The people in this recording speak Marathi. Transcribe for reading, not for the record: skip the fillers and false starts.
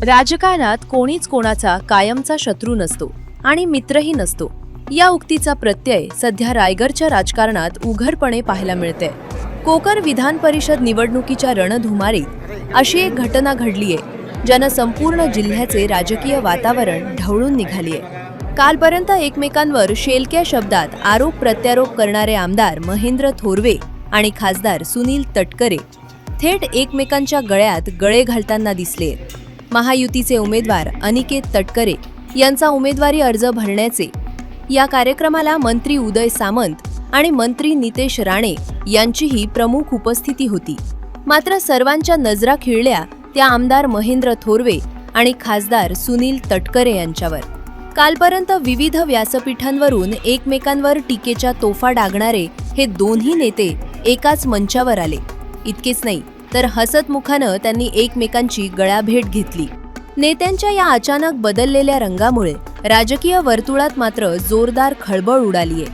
राजकारणात कोणीच कोणाचा कायमचा शत्रू नसतो आणि मित्रही नसतो. या उक्तीचा प्रत्यय सध्या रायगडच्या राजकारणात उघडपणे पाहायला मिळते. कोकण विधान परिषद निवडणुकीच्या रणधुमारीत अशी एक घटना घडलीये ज्यानं संपूर्ण जिल्ह्याचे राजकीय वातावरण ढवळून निघालीये. कालपर्यंत एकमेकांवर शेलक्या शब्दात आरोप प्रत्यारोप करणारे आमदार महेंद्र थोरवे आणि खासदार सुनील तटकरे थेट एकमेकांच्या गळ्यात गळे घालताना दिसले. महायुतीचे उमेदवार अनिकेत तटकरे यांचा उमेदवारी अर्ज भरण्याचे या कार्यक्रमाला मंत्री उदय सामंत आणि मंत्री नितेश राणे यांचीही प्रमुख उपस्थिती होती. मात्र सर्वांच्या नजरा खिळल्या त्या आमदार महेंद्र थोरवे आणि खासदार सुनील तटकरे यांच्यावर. कालपर्यंत विविध व्यासपीठांवरून एकमेकांवर टीकेच्या तोफा डागणारे हे दोन्ही नेते एकाच मंचावर आले. इतकेच नाही तर हसतमुखानं त्यांनी एकमेकांची गळाभेट घेतली. नेत्यांच्या या अचानक बदललेल्या रंगामुळे राजकीय वर्तुळात मात्र जोरदार खळबळ उडालीये.